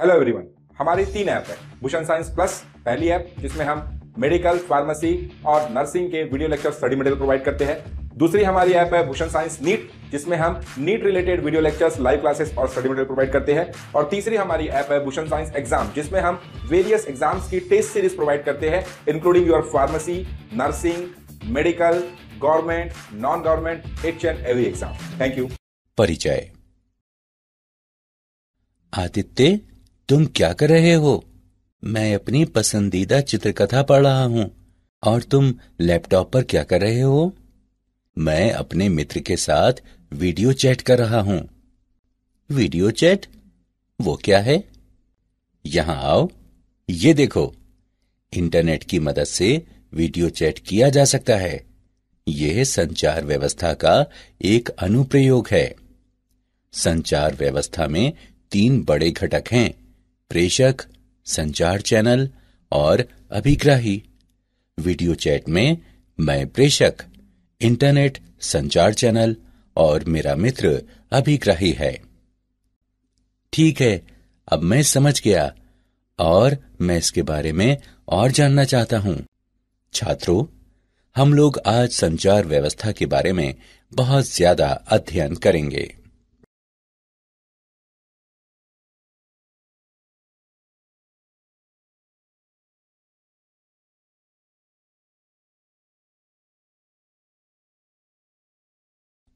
Hello everyone, हमारी 3 app है। Bhushan science plus पहली ऐप जिसमें हम मेडिकल, फार्मेसी और नर्सिंग के video lecture study material provide करते हैं। दूसरी हमारी ऐप है भूषण साइंस नीट, जिसमें हम NEET related video lectures, live classes और स्टडी मटेरियल प्रोवाइड करते हैं। और तीसरी हमारी ऐप है भूषण साइंस एग्जाम, जिसमें हम वेरियस एग्जाम्स की टेस्ट सीरीज प्रोवाइड करते हैं, including your pharmacy, nursing, medical, government, non government, each and every exam. Thank you. परिचय। आदित्य, तुम क्या कर रहे हो? मैं अपनी पसंदीदा चित्रकथा पढ़ रहा हूं। और तुम लैपटॉप पर क्या कर रहे हो? मैं अपने मित्र के साथ वीडियो चैट कर रहा हूं। Video chat? वो क्या है? यहां आओ, ये देखो। इंटरनेट की मदद से वीडियो चैट किया जा सकता है। यह संचार व्यवस्था का एक अनुप्रयोग है। संचार व्यवस्था में 3 बड़े घटक हैं: प्रेषक, संचार चैनल और अभिग्राही। वीडियो चैट में मैं प्रेषक, इंटरनेट संचार चैनल और मेरा मित्र अभिग्राही है। ठीक है, अब मैं समझ गया और मैं इसके बारे में और जानना चाहता हूं। छात्रों, हम लोग आज संचार व्यवस्था के बारे में बहुत ज्यादा अध्ययन करेंगे।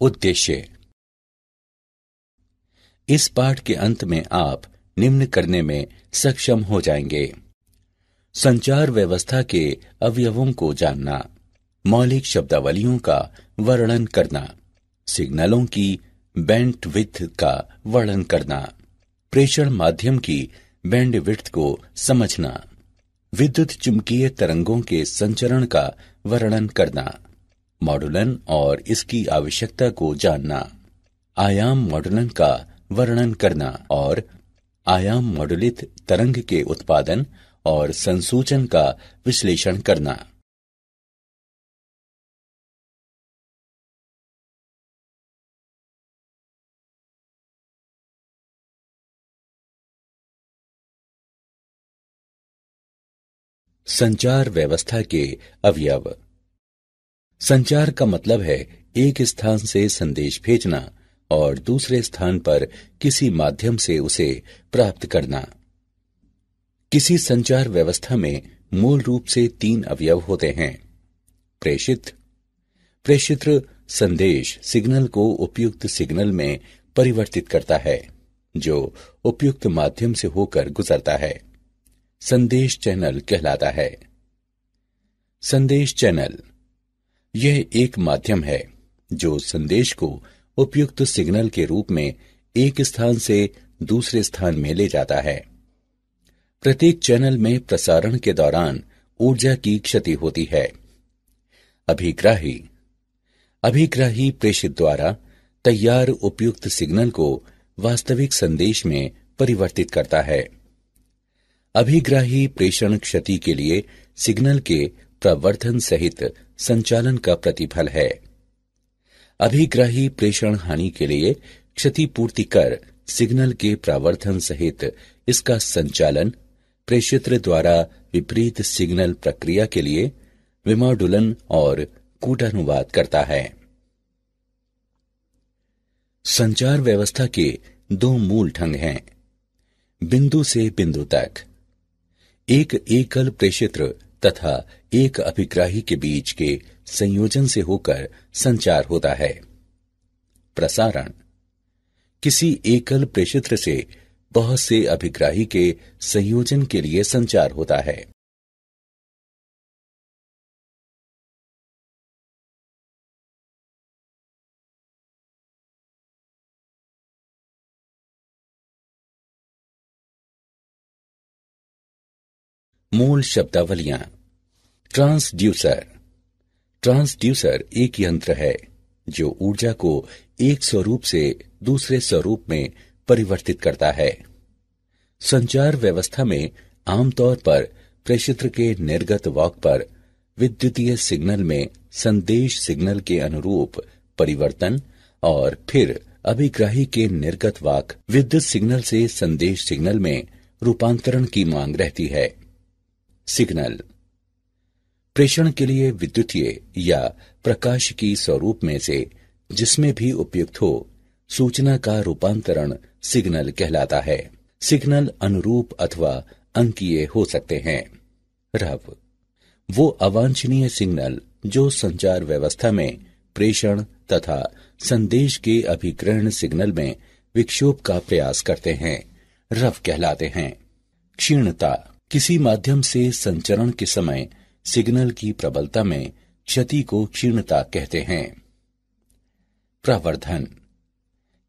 उद्देश्य। इस पाठ के अंत में आप निम्न करने में सक्षम हो जाएंगे: संचार व्यवस्था के अवयवों को जानना, मौलिक शब्दावलियों का वर्णन करना, सिग्नलों की बैंडविड्थ का वर्णन करना, प्रेषण माध्यम की बैंडविड्थ को समझना, विद्युत चुंबकीय तरंगों के संचरण का वर्णन करना, मॉडुलन और इसकी आवश्यकता को जानना, आयाम मॉडुलन का वर्णन करना और आयाम मॉडुलित तरंग के उत्पादन और संसूचन का विश्लेषण करना। संचार व्यवस्था के अवयव। संचार का मतलब है एक स्थान से संदेश भेजना और दूसरे स्थान पर किसी माध्यम से उसे प्राप्त करना। किसी संचार व्यवस्था में मूल रूप से 3 अवयव होते हैं: प्रेषित। प्रेषित्र संदेश सिग्नल को उपयुक्त सिग्नल में परिवर्तित करता है, जो उपयुक्त माध्यम से होकर गुजरता है। संदेश चैनल कहलाता है। संदेश चैनल यह एक माध्यम है जो संदेश को उपयुक्त सिग्नल के रूप में एक स्थान से दूसरे स्थान में ले जाता है। प्रत्येक चैनल में प्रसारण के दौरान ऊर्जा की क्षति होती है। अभिग्राही। अभिग्राही प्रेषित द्वारा तैयार उपयुक्त सिग्नल को वास्तविक संदेश में परिवर्तित करता है। अभिग्राही प्रेषण क्षति के लिए सिग्नल के प्रवर्धन सहित संचालन का प्रतिफल है। अभिग्राही प्रेषण हानि के लिए क्षतिपूर्ति कर सिग्नल के प्रावर्धन सहित इसका संचालन प्रेषित्र द्वारा विपरीत सिग्नल प्रक्रिया के लिए विमॉडुलन और कूटानुवाद करता है। संचार व्यवस्था के 2 मूल ढंग हैं: बिंदु से बिंदु तक। एक एकल प्रेषित्र तथा एक अभिग्राही के बीच के संयोजन से होकर संचार होता है। प्रसारण। किसी एकल प्रेषित्र से बहुत से अभिग्राही के संयोजन के लिए संचार होता है। मूल शब्दावलियां। ट्रांसड्यूसर। ट्रांसड्यूसर एक यंत्र है जो ऊर्जा को एक स्वरूप से दूसरे स्वरूप में परिवर्तित करता है। संचार व्यवस्था में आमतौर पर प्रेषित्र के निर्गत वाक पर विद्युतीय सिग्नल में संदेश सिग्नल के अनुरूप परिवर्तन और फिर अभिग्राही के निर्गत वाक विद्युत सिग्नल से संदेश सिग्नल में रूपांतरण की मांग रहती है। सिग्नल प्रेषण के लिए विद्युतीय या प्रकाशिकी स्वरूप में से जिसमें भी उपयुक्त हो सूचना का रूपांतरण सिग्नल कहलाता है। सिग्नल अनुरूप अथवा अंकीय हो सकते हैं। रव वो अवांछनीय सिग्नल जो संचार व्यवस्था में प्रेषण तथा संदेश के अभिग्रहण सिग्नल में विक्षोभ का प्रयास करते हैं रव कहलाते हैं। क्षीणता किसी माध्यम से संचरण के समय सिग्नल की प्रबलता में क्षति को क्षीणता कहते हैं। प्रवर्धन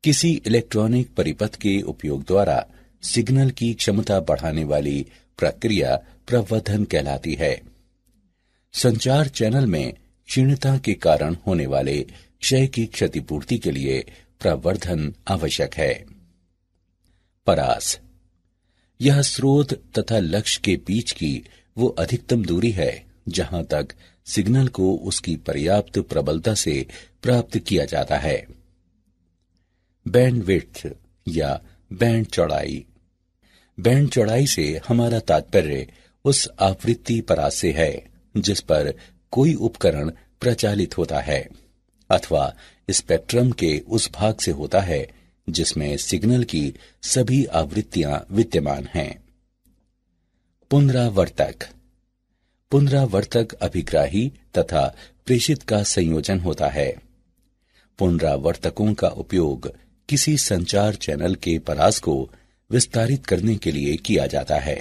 किसी इलेक्ट्रॉनिक परिपथ के उपयोग द्वारा सिग्नल की क्षमता बढ़ाने वाली प्रक्रिया प्रवर्धन कहलाती है। संचार चैनल में क्षीणता के कारण होने वाले क्षय की क्षतिपूर्ति के लिए प्रवर्धन आवश्यक है। परास यह स्रोत तथा लक्ष्य के बीच की वो अधिकतम दूरी है जहां तक सिग्नल को उसकी पर्याप्त प्रबलता से प्राप्त किया जाता है। बैंडविड्थ या बैंड चौड़ाई। बैंड चौड़ाई से हमारा तात्पर्य उस आवृत्ति परास से है जिस पर कोई उपकरण प्रचालित होता है अथवा स्पेक्ट्रम के उस भाग से होता है जिसमें सिग्नल की सभी आवृत्तियां विद्यमान हैं। पुनरावर्तक पुनरावर्तक अभिग्राही तथा प्रेषित का संयोजन होता है। पुनरावर्तकों का उपयोग किसी संचार चैनल के परास को विस्तारित करने के लिए किया जाता है।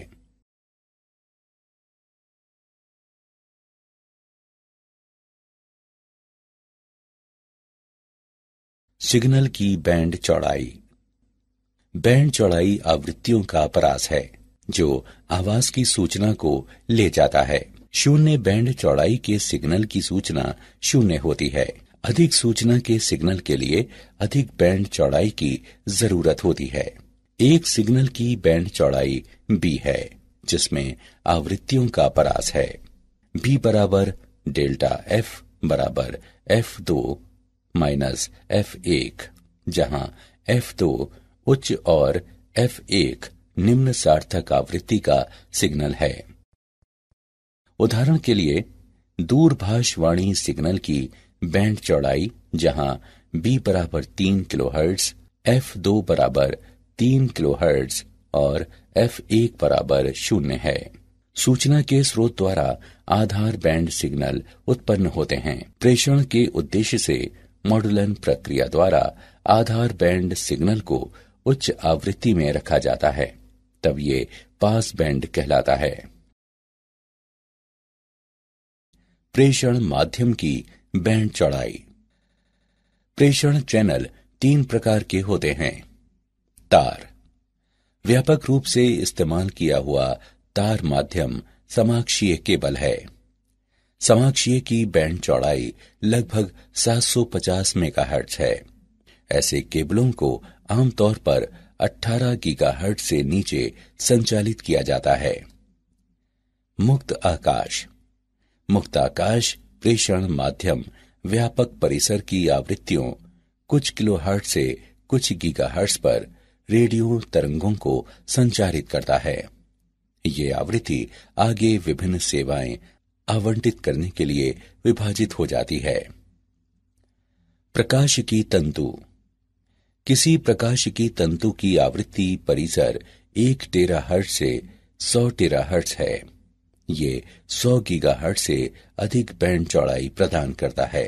सिग्नल की बैंड चौड़ाई। बैंड चौड़ाई आवृत्तियों का परास है जो आवाज की सूचना को ले जाता है। शून्य बैंड चौड़ाई के सिग्नल की सूचना शून्य होती है। अधिक सूचना के सिग्नल के लिए अधिक बैंड चौड़ाई की जरूरत होती है। एक सिग्नल की बैंड चौड़ाई बी है जिसमें आवृत्तियों का परास है। बी बराबर डेल्टा एफ बराबर F2 माइनस F1 जहां F2 उच्च और F1 निम्न सार्थक आवृत्ति का सिग्नल है। उदाहरण के लिए दूरभाषवाणी सिग्नल की बैंड चौड़ाई जहां B बराबर 3 किलोहर्ट्ज, F2 बराबर 3 किलोहर्ट्ज और F1 बराबर 0 है। सूचना के स्रोत द्वारा आधार बैंड सिग्नल उत्पन्न होते हैं। प्रेषण के उद्देश्य से मॉड्यूलन प्रक्रिया द्वारा आधार बैंड सिग्नल को उच्च आवृत्ति में रखा जाता है, तब ये पास बैंड कहलाता है। प्रेषण माध्यम की बैंड चौड़ाई। प्रेषण चैनल 3 प्रकार के होते हैं। तार व्यापक रूप से इस्तेमाल किया हुआ तार माध्यम समाक्षीय केबल है। समाक्षीय की बैंड चौड़ाई लगभग 750 मेगाहर्ट्ज है। ऐसे केबलों को आमतौर पर 18 गीगाहर्ट्ज से नीचे संचालित किया जाता है। मुक्त आकाश। मुक्त आकाश प्रेषण माध्यम व्यापक परिसर की आवृत्तियों कुछ किलोहर्ट्ज से कुछ गीगाहर्ट्ज पर रेडियो तरंगों को संचारित करता है। ये आवृत्ति आगे विभिन्न सेवाएं आवंटित करने के लिए विभाजित हो जाती है। प्रकाशिकी तंतु। किसी प्रकाशिकी तंतु की आवृत्ति परिसर 1 टेराहर्ट्ज से 100 टेराहर्ट्ज है। ये 100 गीगाहर्ट्ज से अधिक बैंड चौड़ाई प्रदान करता है।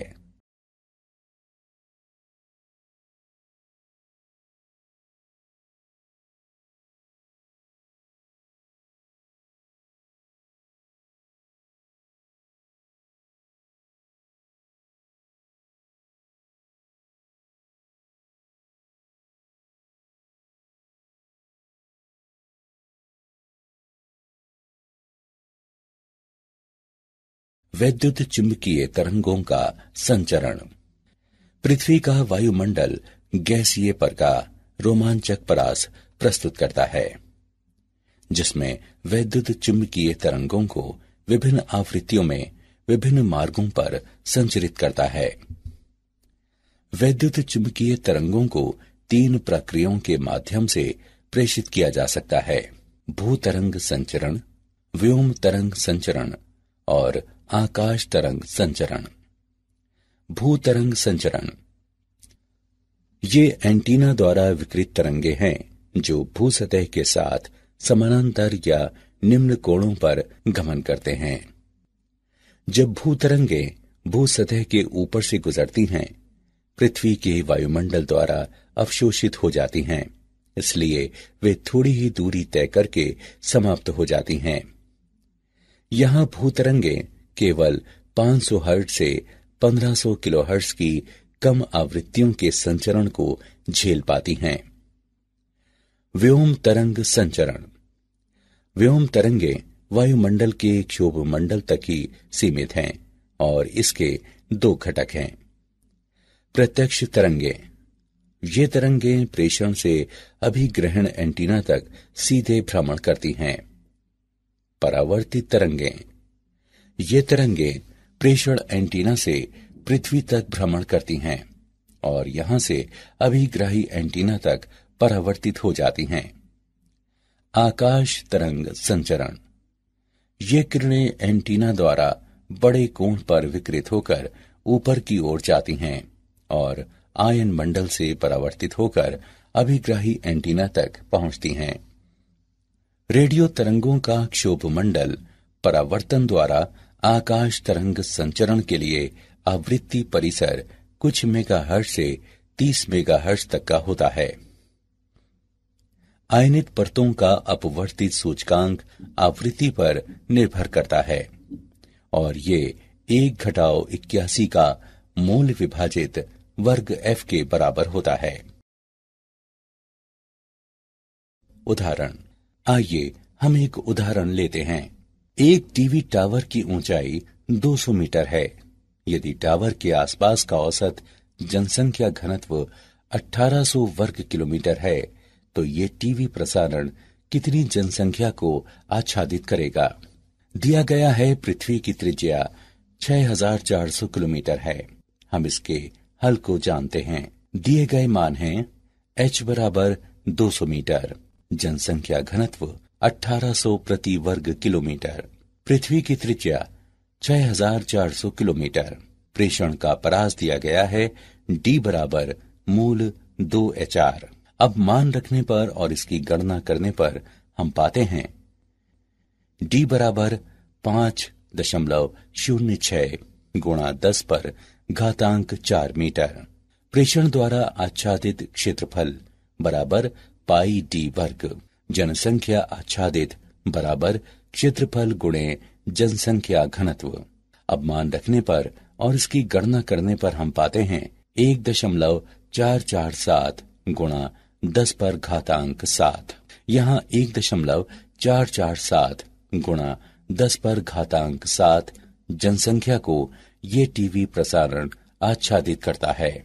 वैद्युत चुंबकीय तरंगों का संचरण। पृथ्वी का वायुमंडल गैसीय पर का रोमांचक परास प्रस्तुत करता है जिसमें वैद्युत चुंबकीय तरंगों को विभिन्न आवृत्तियों में विभिन्न मार्गों पर संचरित करता है। वैद्युत चुंबकीय तरंगों को 3 प्रक्रियाओं के माध्यम से प्रेषित किया जा सकता है। भूतरंग संचरण, व्योम तरंग संचरण और आकाश तरंग संचरण। भूतरंग संचरण ये एंटीना द्वारा विकृत तरंगे हैं जो भूसतह के साथ समानांतर या निम्न कोणों पर गमन करते हैं। जब भूतरंगे भूसतह के ऊपर से गुजरती हैं, पृथ्वी के वायुमंडल द्वारा अवशोषित हो जाती हैं, इसलिए वे थोड़ी ही दूरी तय करके समाप्त हो जाती हैं। यहां भूतरंगे केवल 500 हर्ट्ज से 1500 किलोहर्ट्ज की कम आवृत्तियों के संचरण को झेल पाती हैं। व्योम तरंग संचरण। व्योम तरंगे वायुमंडल के क्षोभ मंडल तक ही सीमित हैं और इसके 2 घटक हैं। प्रत्यक्ष तरंगे। ये तरंगे प्रेषण से अभिग्रहण एंटीना तक सीधे भ्रमण करती हैं। परावर्तित तरंगे। ये तरंगे प्रेषण एंटीना से पृथ्वी तक भ्रमण करती हैं और यहां से अभिग्राही एंटीना तक परावर्तित हो जाती हैं। आकाश तरंग संचरण। ये किरणें एंटीना द्वारा बड़े कोण पर विकृत होकर ऊपर की ओर जाती हैं और आयन मंडल से परावर्तित होकर अभिग्राही एंटीना तक पहुंचती हैं। रेडियो तरंगों का क्षोभ मंडल परावर्तन द्वारा आकाश तरंग संचरण के लिए आवृत्ति परिसर कुछ मेगाहर्ट्ज से 30 मेगाहर्ट्ज तक का होता है। आयनित परतों का अपवर्तित सूचकांक आवृत्ति पर निर्भर करता है और ये 1-81 का मूल विभाजित वर्ग F के बराबर होता है। उदाहरण। आइए हम एक उदाहरण लेते हैं। एक टीवी टावर की ऊंचाई 200 मीटर है। यदि टावर के आसपास का औसत जनसंख्या घनत्व 1800 वर्ग किलोमीटर है, तो ये टीवी प्रसारण कितनी जनसंख्या को आच्छादित करेगा? दिया गया है पृथ्वी की त्रिज्या 6400 किलोमीटर है। हम इसके हल को जानते हैं। दिए गए मान हैं h बराबर 200 मीटर, जनसंख्या घनत्व 1800 प्रति वर्ग किलोमीटर, पृथ्वी की त्रिज्या 6400 किलोमीटर। प्रेषण का परास दिया गया है d बराबर मूल 2HR। अब मान रखने पर और इसकी गणना करने पर हम पाते हैं d बराबर 5.06 गुणा 10 पर घातांक 4 मीटर। प्रेषण द्वारा आच्छादित क्षेत्रफल बराबर पाई d वर्ग। जनसंख्या आच्छादित बराबर क्षेत्रफल गुणे जनसंख्या घनत्व। अब मान रखने पर और इसकी गणना करने पर हम पाते हैं 1.447 गुणा 10 पर घातांक 7। यहाँ 1.447 गुणा 10 पर घातांक 7 जनसंख्या को ये टीवी प्रसारण आच्छादित करता है।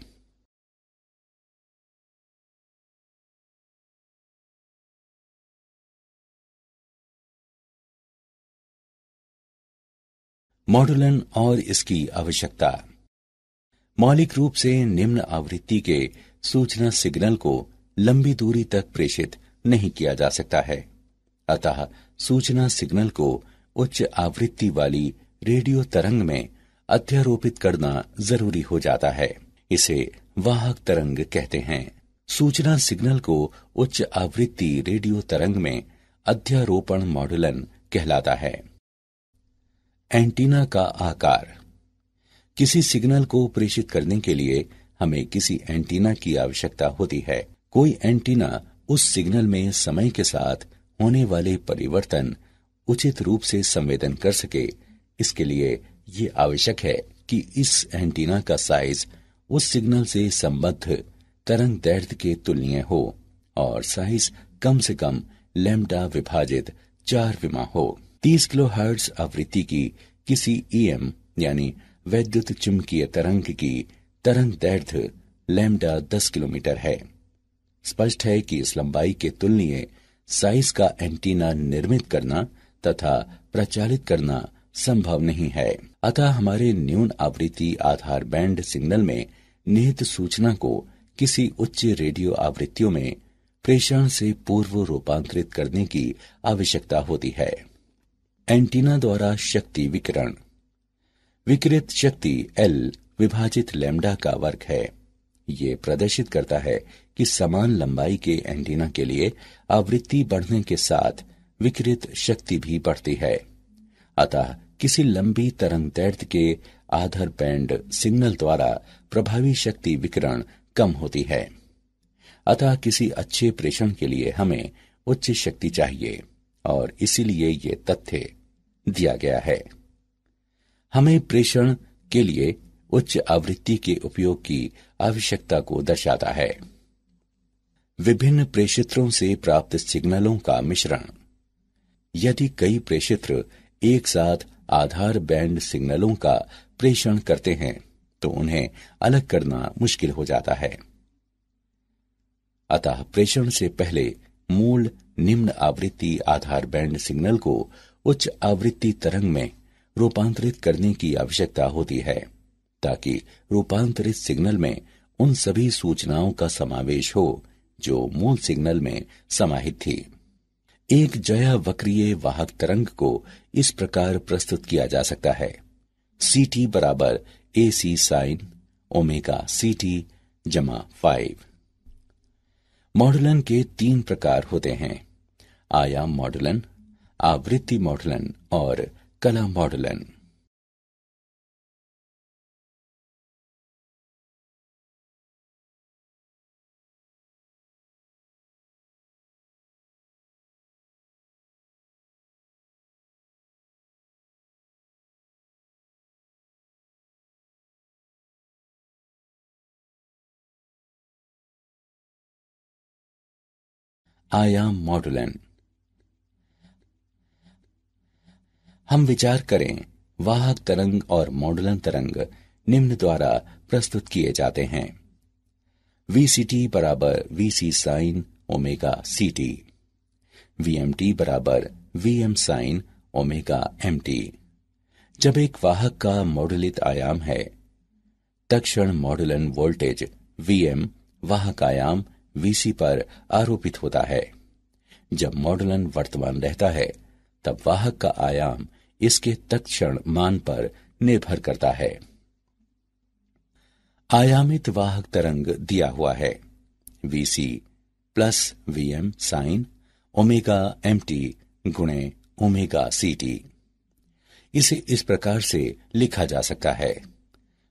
मॉड्यूलन और इसकी आवश्यकता। मौलिक रूप से निम्न आवृत्ति के सूचना सिग्नल को लंबी दूरी तक प्रेषित नहीं किया जा सकता है। अतः सूचना सिग्नल को उच्च आवृत्ति वाली रेडियो तरंग में अध्यारोपित करना जरूरी हो जाता है। इसे वाहक तरंग कहते हैं। सूचना सिग्नल को उच्च आवृत्ति रेडियो तरंग में अध्यारोपण मॉड्यूलन कहलाता है। एंटीना का आकार। किसी सिग्नल को प्रेषित करने के लिए हमें किसी एंटीना की आवश्यकता होती है। कोई एंटीना उस सिग्नल में समय के साथ होने वाले परिवर्तन उचित रूप से संवेदन कर सके। इसके लिए ये आवश्यक है कि इस एंटीना का साइज उस सिग्नल से संबद्ध तरंग दैर्ध्य के तुलनीय हो और साइज कम से कम लैम्ब्डा विभाजित 4 विमा हो। 30 किलोहर्ट्ज आवृत्ति की किसी EM यानी वैद्युत चुंबकीय तरंग की तरंग दैर्ध्य लैम्ब्डा 10 किलोमीटर है। स्पष्ट है कि इस लंबाई के तुलनीय साइज का एंटीना निर्मित करना तथा प्रचालित करना संभव नहीं है। अतः हमारे न्यून आवृत्ति आधार बैंड सिग्नल में निहित सूचना को किसी उच्च रेडियो आवृत्तियों में प्रेषण से पूर्व रूपांतरित करने की आवश्यकता होती है। एंटीना द्वारा शक्ति विकिरण। विकिरित शक्ति L विभाजित लैम्डा का वर्ग है। ये प्रदर्शित करता है कि समान लंबाई के एंटीना के लिए आवृत्ति बढ़ने के साथ विकिरित शक्ति भी बढ़ती है। अतः किसी लंबी तरंग दैर्ध्य के आधार बैंड सिग्नल द्वारा प्रभावी शक्ति विकिरण कम होती है। अतः किसी अच्छे प्रेषण के लिए हमें उच्च शक्ति चाहिए और इसीलिए ये तथ्य दिया गया है। हमें प्रेषण के लिए उच्च आवृत्ति के उपयोग की आवश्यकता को दर्शाता है। विभिन्न प्रेषित्रों से प्राप्त सिग्नलों का मिश्रण। यदि कई प्रेषित्र एक साथ आधार बैंड सिग्नलों का प्रेषण करते हैं तो उन्हें अलग करना मुश्किल हो जाता है। अतः प्रेषण से पहले मूल निम्न आवृत्ति आधार बैंड सिग्नल को उच्च आवृत्ति तरंग में रूपांतरित करने की आवश्यकता होती है, ताकि रूपांतरित सिग्नल में उन सभी सूचनाओं का समावेश हो जो मूल सिग्नल में समाहित थी। एक ज्या वक्रीय वाहक तरंग को इस प्रकार प्रस्तुत किया जा सकता है। CT बराबर AC साइन ओमेगा CT जमा 5। मॉडुलन के 3 प्रकार होते हैं: आयाम मॉडुलन, आवृत्ति मॉडुलन और कला मॉडुलन। आयाम मॉडुलन। हम विचार करें, वाहक तरंग और मॉडुलन तरंग निम्न द्वारा प्रस्तुत किए जाते हैं: VCT बराबर VC sine omega CT, VMT बराबर VM साइन ओमेगा MT। जब एक वाहक का मॉडुलित आयाम है, तत्क्षण मॉडुलन वोल्टेज VM वाहक आयाम VC पर आरोपित होता है। जब मॉडुलन वर्तमान रहता है, तब वाहक का आयाम इसके तत्क्षण मान पर निर्भर करता है। आयामित वाहक तरंग दिया हुआ है: VC plus VM sine omega MT गुणे ओमेगा CT। इसे इस प्रकार से लिखा जा सकता है: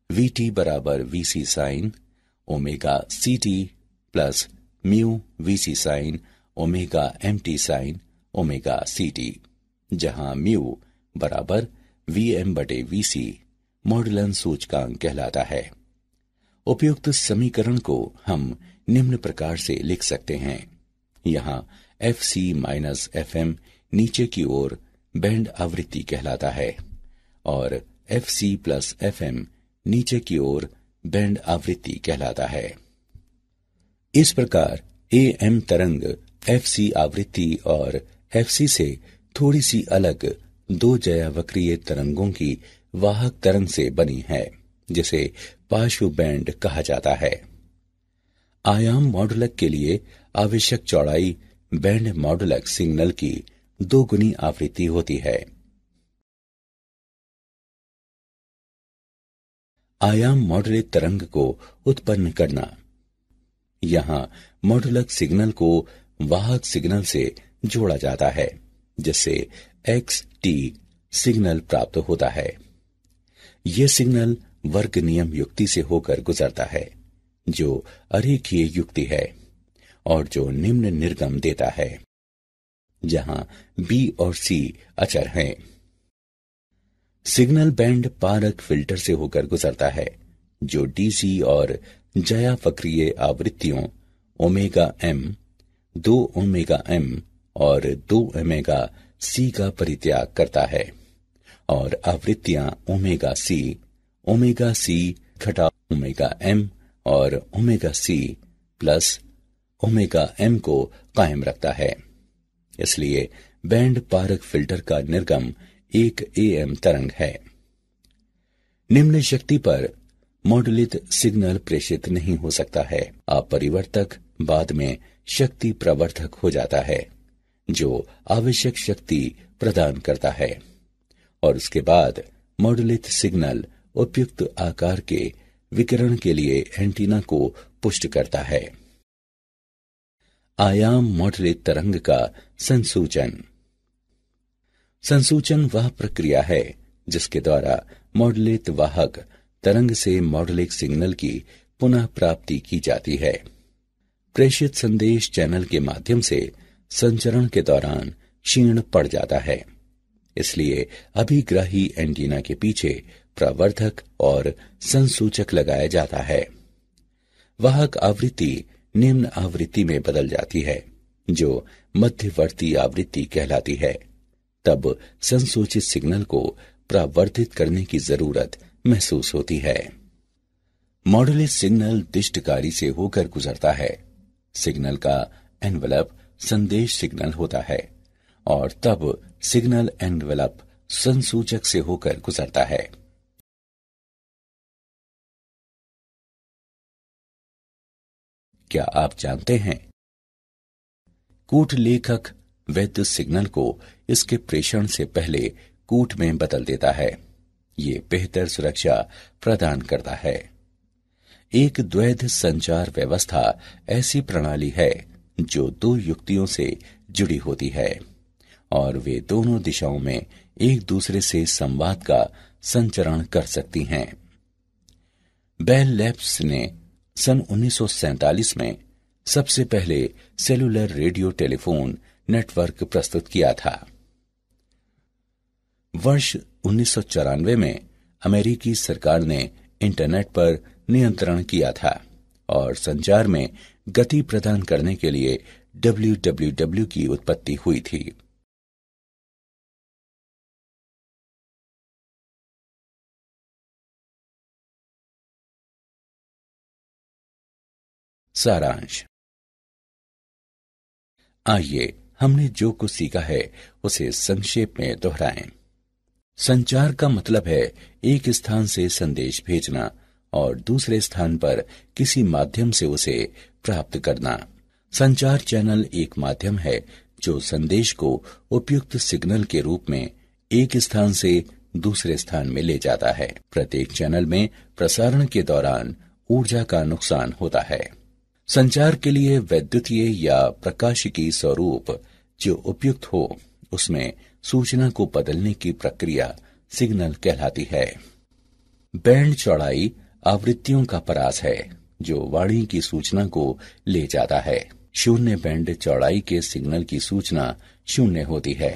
VT बराबर VC sine omega CT plus mu VC sine omega MT sine omega CT, जहां म्यू बराबर VM बटे VC मॉडुलन सूचकांक कहलाता है। उपयुक्त समीकरण को हम निम्न प्रकार से लिख सकते हैं: यहाँ FC माइनस FM नीचे की ओर बैंड आवृत्ति कहलाता है और FC प्लस FM नीचे की ओर बैंड आवृत्ति कहलाता है। इस प्रकार AM तरंग FC आवृत्ति और FC से थोड़ी सी अलग 2 ज्या वक्रीय तरंगों की वाहक तरंग से बनी है, जिसे पार्श्व बैंड कहा जाता है। आयाम मॉडुलक के लिए आवश्यक चौड़ाई बैंड मॉडुलक सिग्नल की 2 गुनी आवृत्ति होती है। आयाम मॉडुलित तरंग को उत्पन्न करना। यहाँ मॉडुलक सिग्नल को वाहक सिग्नल से जोड़ा जाता है, जिससे XT सिग्नल प्राप्त होता है। यह सिग्नल वर्ग नियम युक्ति से होकर गुजरता है, जो अरेखीय युक्ति है और जो निम्न निर्गम देता है, जहां B और C अचर हैं। सिग्नल बैंड पारक फिल्टर से होकर गुजरता है, जो DC और ज्या वक्रीय आवृत्तियों ओमेगा M, 2 ओमेगा M और 2 ओमेगा C का परित्याग करता है और आवृत्तियां ओमेगा C घटा ओमेगा M और omega C plus omega M को कायम रखता है। इसलिए बैंड पारक फिल्टर का निर्गम एक AM तरंग है। निम्न शक्ति पर मॉडुलित सिग्नल प्रेषित नहीं हो सकता है। अपरिवर्तक बाद में शक्ति प्रवर्धक हो जाता है, जो आवश्यक शक्ति प्रदान करता है, और उसके बाद मॉड्यूलेट सिग्नल उपयुक्त आकार के विकिरण के लिए एंटीना को पुष्ट करता है। आयाम मॉड्यूलेट तरंग का संसूचन। संसूचन वह प्रक्रिया है जिसके द्वारा मॉड्यूलेट वाहक तरंग से मॉड्यूलेट सिग्नल की पुनः प्राप्ति की जाती है। प्रेषित संदेश चैनल के माध्यम से संचरण के दौरान क्षीण पड़ जाता है, इसलिए अभिग्राही एंटीना के पीछे प्रवर्धक और संसूचक लगाया जाता है। वाहक आवृत्ति निम्न आवृत्ति में बदल जाती है, जो मध्यवर्ती आवृत्ति कहलाती है। तब संसूचित सिग्नल को प्रवर्धित करने की जरूरत महसूस होती है। मॉड्यूलेट सिग्नल दिष्टकारी से होकर गुजरता है। सिग्नल का एनवेलप संदेश सिग्नल होता है और तब सिग्नल एनवेलप संसूचक से होकर गुजरता है। क्या आप जानते हैं, कूट लेखक वैद्युत सिग्नल को इसके प्रेषण से पहले कूट में बदल देता है। ये बेहतर सुरक्षा प्रदान करता है। एक द्वैध संचार व्यवस्था ऐसी प्रणाली है जो दो युक्तियों से जुड़ी होती है और वे दोनों दिशाओं में एक दूसरे से संवाद का संचरण कर सकती हैं। बेल लैब्स ने सन 1947 में सबसे पहले सेलुलर रेडियो टेलीफोन नेटवर्क प्रस्तुत किया था। वर्ष 1994 में अमेरिकी सरकार ने इंटरनेट पर नियंत्रण किया था और संचार में गति प्रदान करने के लिए WWW की उत्पत्ति हुई थी। सारांश। आइए हमने जो कुछ सीखा है उसे संक्षेप में दोहराएं। संचार का मतलब है एक स्थान से संदेश भेजना और दूसरे स्थान पर किसी माध्यम से उसे प्राप्त करना। संचार चैनल एक माध्यम है जो संदेश को उपयुक्त सिग्नल के रूप में एक स्थान से दूसरे स्थान में ले जाता है। प्रत्येक चैनल में प्रसारण के दौरान ऊर्जा का नुकसान होता है। संचार के लिए वैद्युतीय या प्रकाशिकी स्वरूप जो उपयुक्त हो, उसमें सूचना को बदलने की प्रक्रिया सिग्नल कहलाती है। बैंड चौड़ाई आवृत्तियों का परास है जो वाणी की सूचना को ले जाता है। शून्य बैंड चौड़ाई के सिग्नल की सूचना शून्य होती है।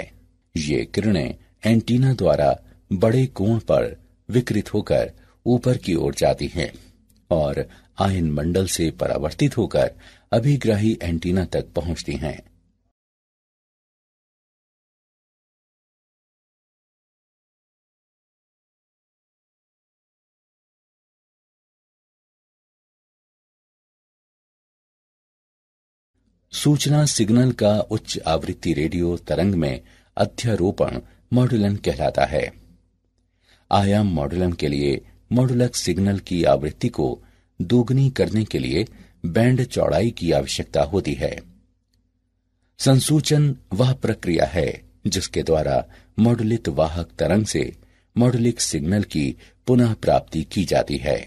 ये किरणें एंटीना द्वारा बड़े कोण पर विकृत होकर ऊपर की ओर जाती हैं और आयन मंडल से परावर्तित होकर अभिग्राही एंटीना तक पहुंचती हैं। सूचना सिग्नल का उच्च आवृत्ति रेडियो तरंग में अध्यारोपण मॉड्यूलन कहलाता है। आयाम मॉड्यूलन के लिए मॉड्यूलक सिग्नल की आवृत्ति को दोगुनी करने के लिए बैंड चौड़ाई की आवश्यकता होती है। संसूचन वह प्रक्रिया है जिसके द्वारा मॉड्यूलित वाहक तरंग से मॉड्यूलिक सिग्नल की पुनः प्राप्ति की जाती है।